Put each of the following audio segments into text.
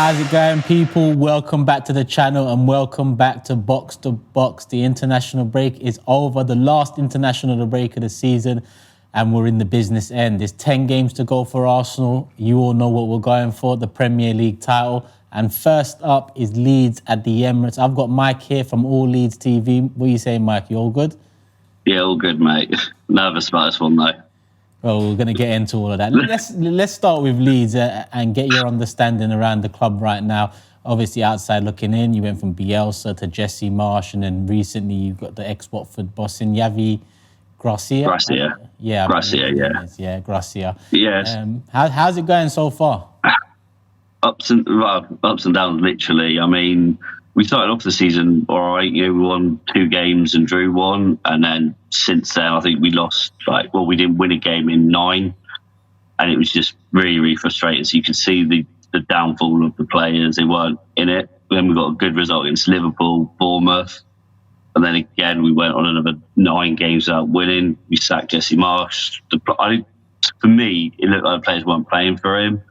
How's it going, people? Welcome back to the channel and welcome back to Box to Box. The international break is over, the last international break of the season, and we're in the business end. There's 10 games to go for Arsenal. You all know what we're going for, the Premier League title. And first up is Leeds at the Emirates. I've got Mike here from All Leeds TV. What are you saying, Mike? You all good? Yeah, all good, mate. Nervous about this one, though. Well, we're going to get into all of that. Let's start with Leeds and get your understanding around the club right now. Obviously, outside looking in, you went from Bielsa to Jesse Marsch, and then recently you've got the ex-Watford boss in Yavi Gracia. Gracia. Yeah. Gracia, yeah. Yeah, Gracia. Yes. How's it going so far? Ups and downs, literally. I mean, we started off the season all right. We won 2 games and drew 1, and then since then, I think we lost. We didn't win a game in 9, and it was just really, really frustrating. So you could see the downfall of the players; they weren't in it. Then we got a good result against Liverpool, Bournemouth, and then again we went on another 9 games without winning. We sacked Jesse Marsch. For me, it looked like the players weren't playing for him.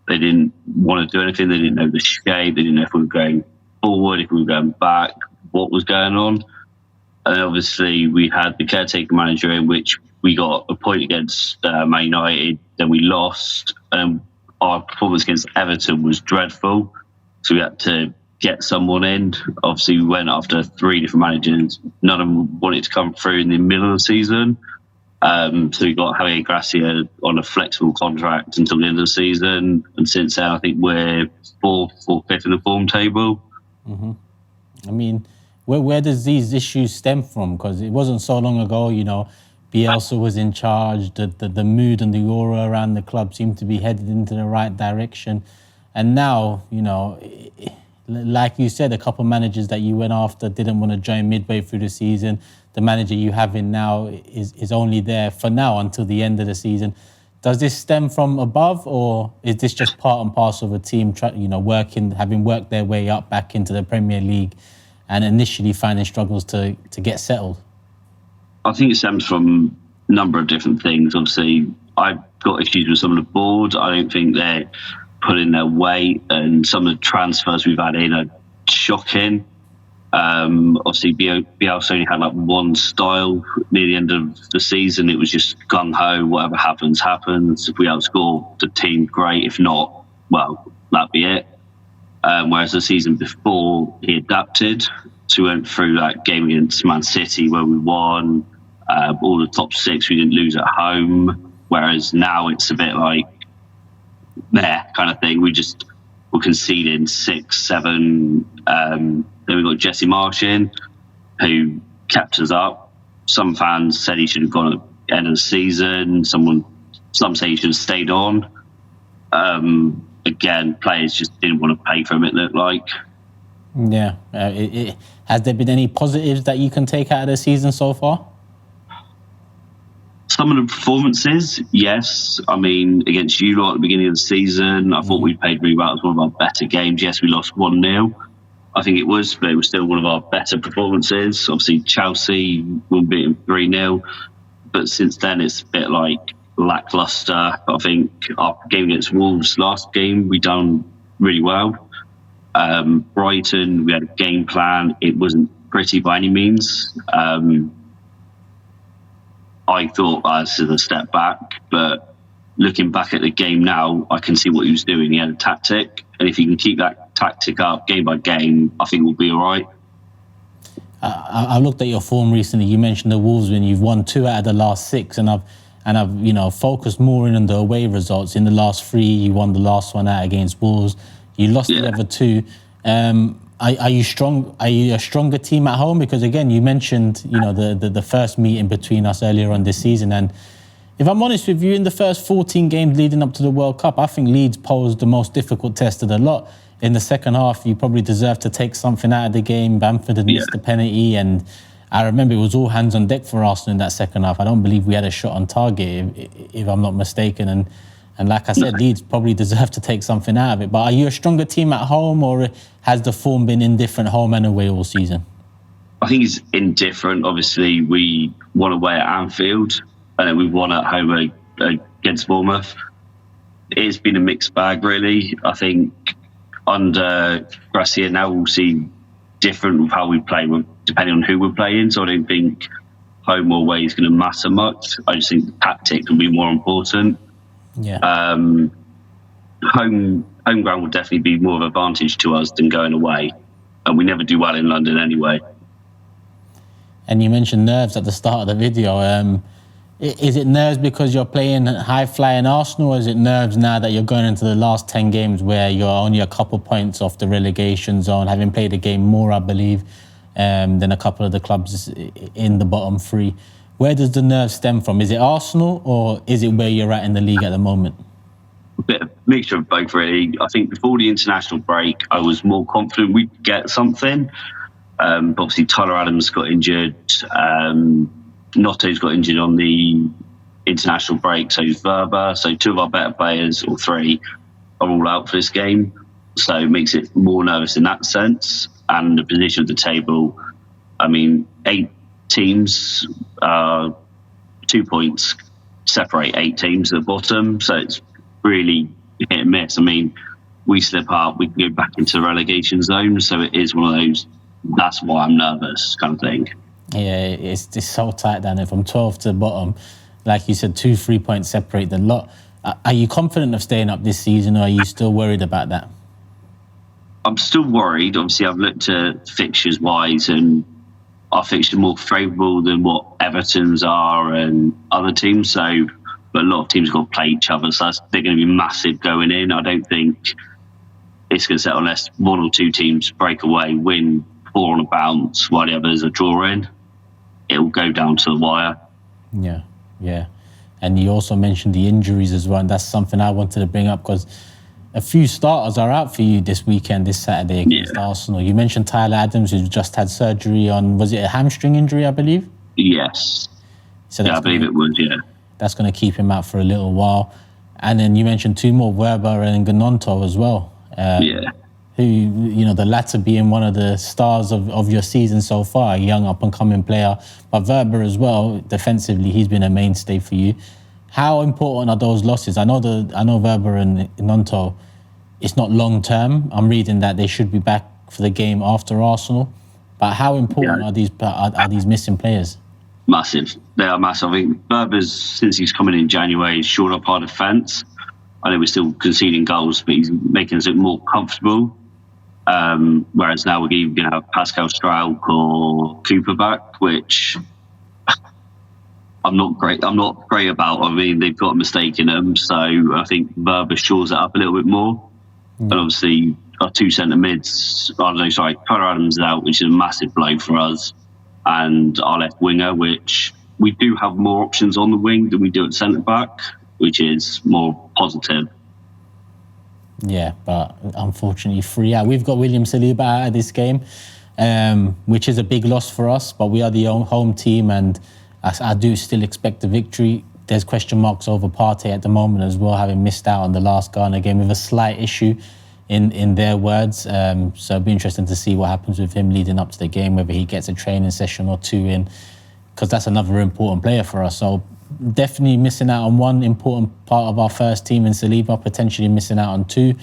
They didn't want to do anything. They didn't know the shape. They didn't know if we were going forward, if we were going back, what was going on. And then obviously we had the caretaker manager in, which we got a point against Man United, then we lost, and our performance against Everton was dreadful. So we had to get someone in. Obviously we went after 3 different managers. None of them wanted to come through in the middle of the season. So we got Javier Gracia on a flexible contract until the end of the season. And since then, I think we're 4th or 5th in the form table. Mm-hmm. I mean, where does these issues stem from? Because it wasn't so long ago, Bielsa was in charge. The mood and the aura around the club seemed to be headed into the right direction. And now, like you said, a couple of managers that you went after didn't want to join midway through the season. The manager you have in now is only there for now until the end of the season. Does this stem from above, or is this just part and parcel of a team, having worked their way up back into the Premier League and initially finding struggles to get settled? I think it stems from a number of different things. Obviously, I've got issues with some of the board. I don't think they're pulling their weight, and some of the transfers we've had in are shocking. Obviously, Bielsa only had one style near the end of the season. It was just gung-ho, whatever happens, happens. If we outscore the team, great. If not, well, that'd be it. Whereas the season before, he adapted. So we went through that game against Man City where we won. All the top 6, we didn't lose at home. Whereas now it's a bit like, kind of thing. We're conceding 6, 7. Then we got Jesse Marsch in, who kept us up. Some fans said he should have gone at the end of the season. Some say he should have stayed on. Again, players just didn't want to pay for him, it looked like. Yeah. Has there been any positives that you can take out of the season so far? Some of the performances, yes. I mean, against you lot at the beginning of the season, I thought we played really well. It was one of our better games. Yes, we lost 1-0. I think it was, but it was still one of our better performances. Obviously, Chelsea will beat them 3-0. But since then, it's a bit like lackluster. I think our game against Wolves last game, we done really well. Brighton, we had a game plan. It wasn't pretty by any means. I thought this is a step back, but looking back at the game now, I can see what he was doing. He had a tactic, and if he can keep that tactic up game by game, I think we'll be all right. I looked at your form recently. You mentioned the Wolves win. You've won 2 out of the last 6, and I've focused more in on the away results. In the last 3, you won the last one out against Wolves. You lost the other 2. Are you strong? Are you a stronger team at home? Because again, you mentioned the first meeting between us earlier on this season, and if I'm honest with you, in the first 14 games leading up to the World Cup, I think Leeds posed the most difficult test of the lot. In the second half, you probably deserved to take something out of the game. Bamford had missed the penalty, and I remember it was all hands on deck for Arsenal in that second half. I don't believe we had a shot on target, if I'm not mistaken. And like I said, Leeds probably deserved to take something out of it. But are you a stronger team at home, or has the form been indifferent home and away all season? I think it's indifferent. Obviously, we won away at Anfield, and then we won at home against Bournemouth. It's been a mixed bag, really. I think under Gracia now we'll see different with how we play, depending on who we're playing. So I don't think home or away is going to matter much. I just think the tactics will be more important. Yeah. Home ground will definitely be more of an advantage to us than going away, and we never do well in London anyway. And you mentioned nerves at the start of the video. Is it nerves because you're playing high-flying Arsenal, or is it nerves now that you're going into the last 10 games where you're only a couple points off the relegation zone, having played a game more, I believe, than a couple of the clubs in the bottom three? Where does the nerves stem from? Is it Arsenal, or is it where you're at in the league at the moment? A bit of mixture of both, really. I think before the international break, I was more confident we'd get something. But obviously, Tyler Adams got injured. Notto's got injured on the international break, so is Verba. So two of our better players, or three, are all out for this game. So it makes it more nervous in that sense. And the position of the table, I mean, 8 teams, 2 points separate 8 teams at the bottom. So it's really hit and miss. I mean, we slip up, we can go back into the relegation zone. So it is one of those, that's why I'm nervous kind of thing. Yeah, it's so tight down there from 12 to the bottom. Like you said, 2-3 points separate the lot. Are you confident of staying up this season, or are you still worried about that? I'm still worried. Obviously, I've looked at fixtures-wise, and our fixtures are more favourable than what Everton's are and other teams. So, but a lot of teams have got to play each other, so they're going to be massive going in. I don't think it's going to settle unless 1 or 2 teams break away, win 4 on a bounce, while the others are drawing. It will go down to the wire. Yeah. And you also mentioned the injuries as well, and that's something I wanted to bring up because a few starters are out for you this weekend, this Saturday against Arsenal. You mentioned Tyler Adams, who's just had surgery on, was it a hamstring injury, I believe? Yes. So I believe it was, yeah. That's going to keep him out for a little while. And then you mentioned 2 more, Werber and Gnonto as well. Who, you know, the latter being one of the stars of your season so far, a young up-and-coming player. But Werber as well, defensively, he's been a mainstay for you. How important are those losses? I know Werber and Gnonto, it's not long-term. I'm reading that they should be back for the game after Arsenal. But how important are these missing players? Massive. They are massive. I think Werber's, since he's coming in January, he's shored up our defence. I know we're still conceding goals, but he's making us look more comfortable. Whereas now we're going to have Pascal Strauch or Cooper back, which I'm not great about. I mean, they've got a mistake in them, so I think Werber shores it up a little bit more. And obviously, our 2 centre mids, Tyler Adams is out, which is a massive blow for us, and our left winger, which we do have more options on the wing than we do at centre back, which is more positive. Yeah, but unfortunately 3 out. We've got William Saliba out of this game, which is a big loss for us, but we are the home team, and I do still expect a victory. There's question marks over Partey at the moment as well, having missed out on the last Ghana game with a slight issue in their words. So it'll be interesting to see what happens with him leading up to the game, whether he gets a training session or 2 in, because that's another important player for us. So definitely missing out on one important part of our first team in Saliba, potentially missing out on 2.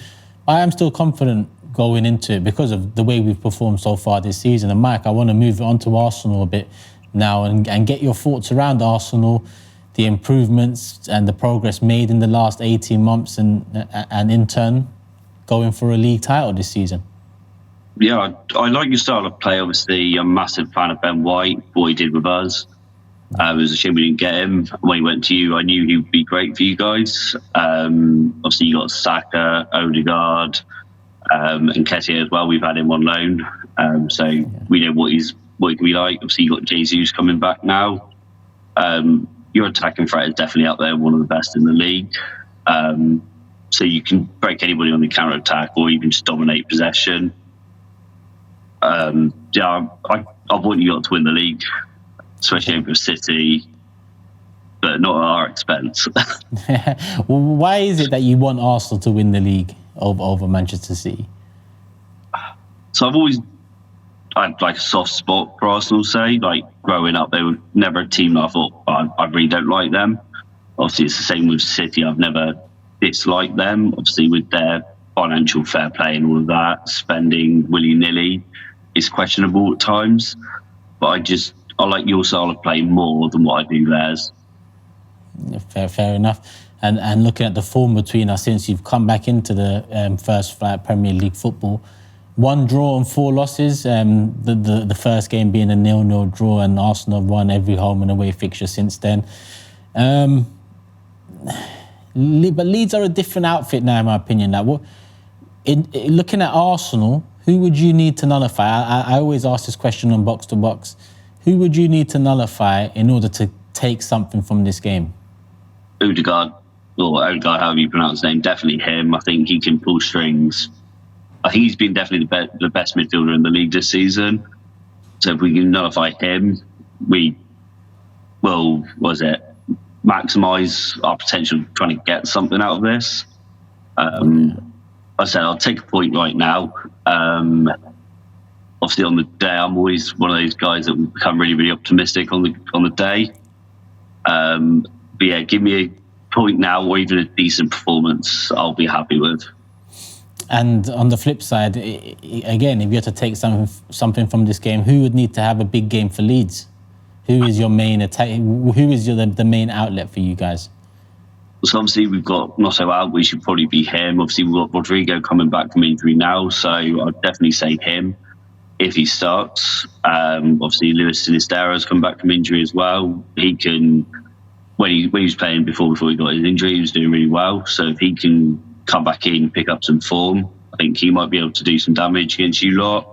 I am still confident going into it because of the way we've performed so far this season. And Mike, I want to move on to Arsenal a bit now and get your thoughts around Arsenal, the improvements and the progress made in the last 18 months and in turn going for a league title this season. Yeah, I like your style of play. Obviously, I'm a massive fan of Ben White, what he did with us. It was a shame we didn't get him. When he went to you, I knew he would be great for you guys. Obviously, you got Saka, Odegaard, and Nketiah as well. We've had him on loan. So we know what he can be like. Obviously, you got Jesus coming back now. Your attacking threat is definitely up there, one of the best in the league. So you can break anybody on the counter-attack or even just dominate possession. I want you to win the league, especially over City, but not at our expense. Why is it that you want Arsenal to win the league over Manchester City? So I had like a soft spot for Arsenal, say. Like growing up, they were never a team that I thought, I really don't like them. Obviously, it's the same with City. I've never disliked them. Obviously, with their financial fair play and all of that, spending willy-nilly is questionable at times. But I like your style of play more than what I do theirs. Fair enough. And looking at the form between us since you've come back into the first flight Premier League football, 1 draw and 4 losses. The first game being a 0-0 draw, and Arsenal have won every home and away fixture since then. But Leeds are a different outfit now, in my opinion. Looking at Arsenal, who would you need to nullify? I always ask this question on Box to Box. Who would you need to nullify in order to take something from this game? Odegaard, or Odegaard, however you pronounce his name, definitely him. I think he can pull strings. I think he's been definitely the best midfielder in the league this season. So if we can nullify him, we will, maximise our potential of trying to get something out of this. I said I'll take a point right now. Obviously, on the day, I'm always one of those guys that will become really, really optimistic on the day. But yeah, give me a point now, or even a decent performance, I'll be happy with. And on the flip side, again, if you had to take something from this game, who would need to have a big game for Leeds? Who is your main attack? Who is the main outlet for you guys? So obviously we've got Nosso out, which should probably be him. Obviously we've got Rodrigo coming back from injury now, so I'd definitely say him if he starts. Obviously Luis Sinisterra has come back from injury as well. He can, when he was playing before he got his injury, he was doing really well. So if he can come back in, pick up some form, I think he might be able to do some damage against you lot.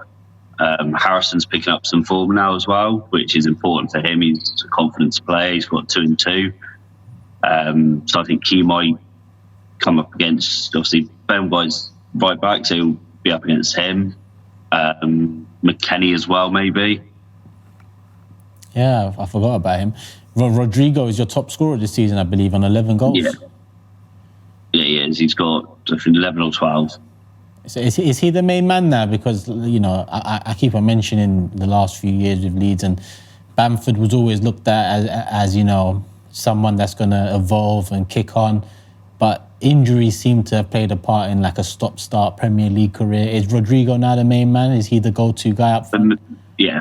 Harrison's picking up some form now as well, which is important for him. He's a confidence player. He's got 2 and 2. So I think he might come up against, obviously, Ben White's right back, so he'll be up against him. McKennie as well, maybe. Yeah, I forgot about him. Rodrigo is your top scorer this season, I believe, on 11 goals. Yeah, he is. He's got, I think, 11 or 12. So is he the main man now? Because, I keep on mentioning the last few years with Leeds, and Bamford was always looked at as someone that's going to evolve and kick on. But injuries seem to have played a part in like a stop-start Premier League career. Is Rodrigo now the main man? Is he the go-to guy up front?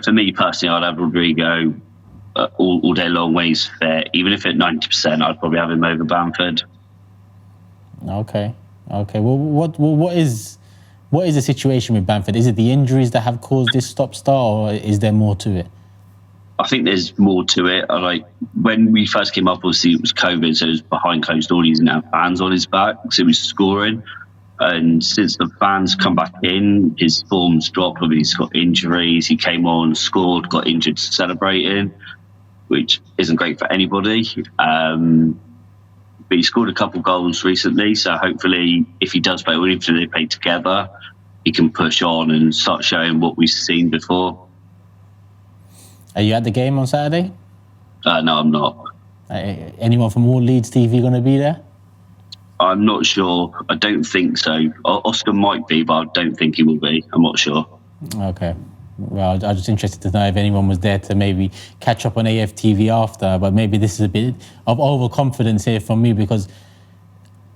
For me personally, I'd have Rodrigo all day long when he's fit. Even if at 90%, I'd probably have him over Bamford. Okay. Well, what is the situation with Bamford? Is it the injuries that have caused this stop-start, or is there more to it? I think there's more to it. When we first came up, obviously it was COVID, so it was behind closed doors. He didn't have fans on his back, so he was scoring. And since the fans come back in, his form's dropped. He's got injuries. He came on, scored, got injured celebrating, which isn't great for anybody. But he scored a couple goals recently, so hopefully if he does play, or if they play together, he can push on and start showing what we've seen before. Are you at the game on Saturday? No, I'm not. Anyone from All Leeds TV going to be there? I'm not sure. I don't think so. Oscar might be, but I don't think he will be. I'm not sure. Okay. Well, I was just interested to know if anyone was there to maybe catch up on AFTV after, but maybe this is a bit of overconfidence here from me, because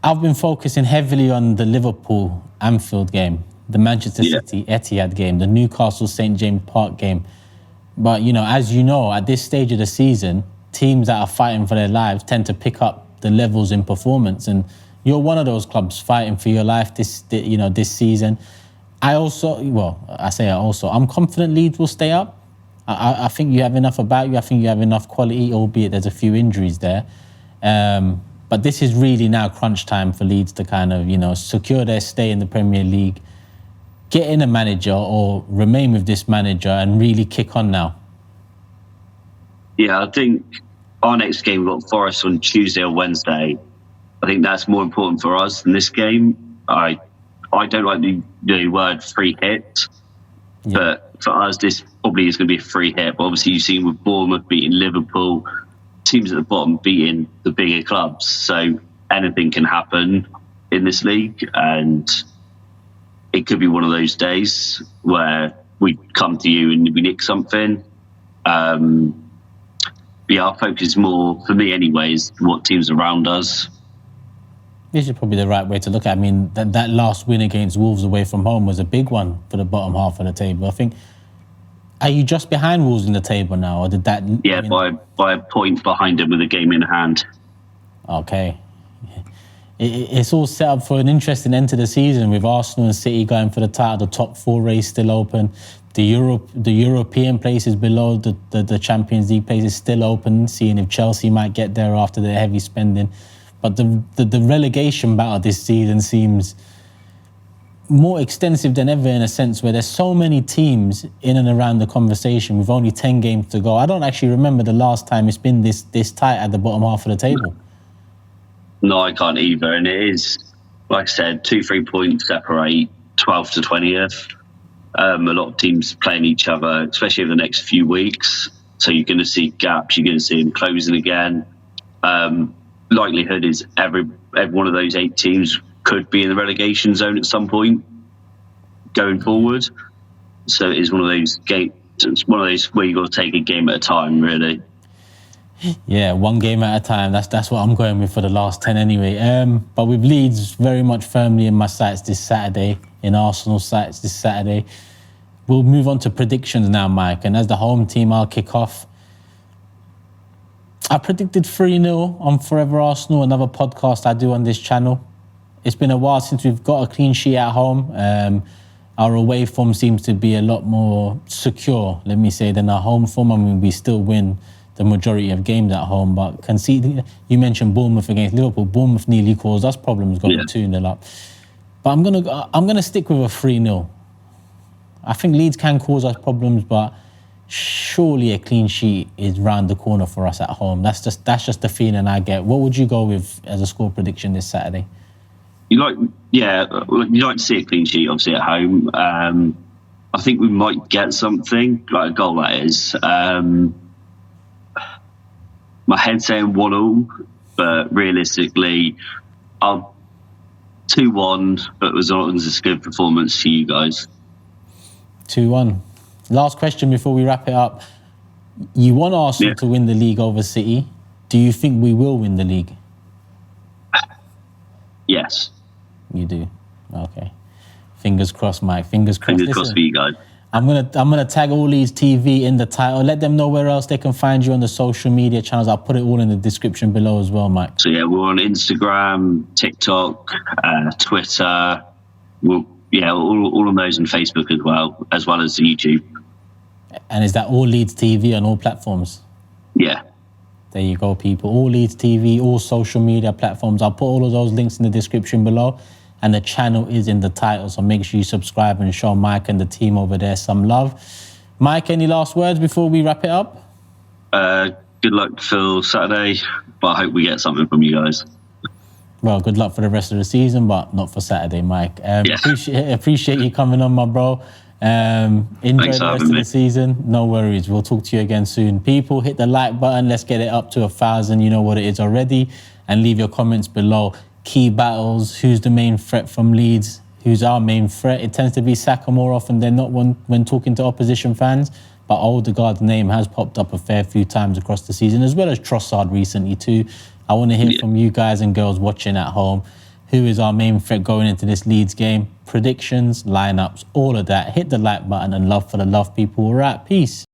I've been focusing heavily on the Liverpool Anfield game, the Manchester City Etihad game, the Newcastle St James Park game. But, as you know, at this stage of the season, teams that are fighting for their lives tend to pick up the levels in performance. And you're one of those clubs fighting for your life this season. I'm confident Leeds will stay up. I think you have enough about you. I think you have enough quality, albeit there's a few injuries there. But this is really now crunch time for Leeds to kind of, secure their stay in the Premier League, get in a manager or remain with this manager and really kick on now. Yeah, I think our next game, we've got Forest on Tuesday or Wednesday. I think that's more important for us than this game. I don't like the word free hit, but for us, this probably is going to be a free hit. But obviously, you've seen with Bournemouth beating Liverpool, teams at the bottom beating the bigger clubs. So anything can happen in this league, and it could be one of those days where we come to you and we nick something. Our focus more, for me anyway, is what teams around us. This is probably the right way to look at it. I mean, that last win against Wolves away from home was a big one for the bottom half of the table. I think, are you just behind Wolves in the table now, or did that... Yeah, by a point behind them with a game in hand. Okay. It's all set up for an interesting end to the season with Arsenal and City going for the title, the top 4 race still open. The European places below the Champions League places still open, seeing if Chelsea might get there after their heavy spending. But the relegation battle this season seems more extensive than ever, in a sense where there's so many teams in and around the conversation with only 10 games to go. I don't actually remember the last time it's been this tight at the bottom half of the table. No, I can't either. And it is, like I said, 2-3 points separate 12th to 20th. A lot of teams playing each other, especially over the next few weeks. So you're going to see gaps. You're going to see them closing again. Likelihood is every one of those 8 teams could be in the relegation zone at some point going forward. So it is one of those games. It's one of those where you've got to take a game at a time, really. Yeah, one game at a time. That's what I'm going with for the last 10 anyway. But with Leeds very much firmly in my sights this Saturday, in Arsenal's sights this Saturday. We'll move on to predictions now, Mike. And as the home team, I'll kick off. I predicted 3-0 on Forever Arsenal, another podcast I do on this channel. It's been a while since we've got a clean sheet at home. Our away form seems to be a lot more secure, let me say, than our home form. I mean, we still win the majority of games at home, but conceding, you mentioned Bournemouth against Liverpool. Bournemouth nearly caused us problems going 2-0 up. But I'm gonna stick with a 3-0. I think Leeds can cause us problems, but surely a clean sheet is round the corner for us at home. That's just the feeling I get. What would you go with as a score prediction this Saturday? You like to see a clean sheet, obviously, at home. I think we might get something, like a goal, that is. My head's saying 1-1, but realistically, I'll 2-1, but as long as it's a good performance for you guys. 2-1. Last question before we wrap it up. You want Arsenal to win the league over City. Do you think we will win the league? Yes. You do? Okay. Fingers crossed, Mike. Fingers crossed. Fingers crossed for you guys. I'm gonna tag all Leeds TV in the title. Let them know where else they can find you on the social media channels. I'll put it all in the description below as well, Mike. So yeah, we're on Instagram, TikTok, Twitter. All on those, and Facebook as well as YouTube. And is that all Leeds TV on all platforms? Yeah. There you go, people. All Leeds TV, all social media platforms. I'll put all of those links in the description below. And the channel is in the title, so make sure you subscribe and show Mike and the team over there some love. Mike, any last words before we wrap it up? Good luck for Saturday, but I hope we get something from you guys. Well, good luck for the rest of the season, but not for Saturday, Mike. Appreciate you coming on, my bro. Enjoy the rest of the season. No worries. We'll talk to you again soon. People, hit the like button. Let's get it up to 1,000. You know what it is already. And leave your comments below. Key battles, who's the main threat from Leeds, who's our main threat. It tends to be Saka more often than not when talking to opposition fans, but Odegaard's name has popped up a fair few times across the season, as well as Trossard recently too. I want to hear from you guys and girls watching at home. Who is our main threat going into this Leeds game? Predictions, lineups, all of that. Hit the like button and love for the love, people. All right, peace.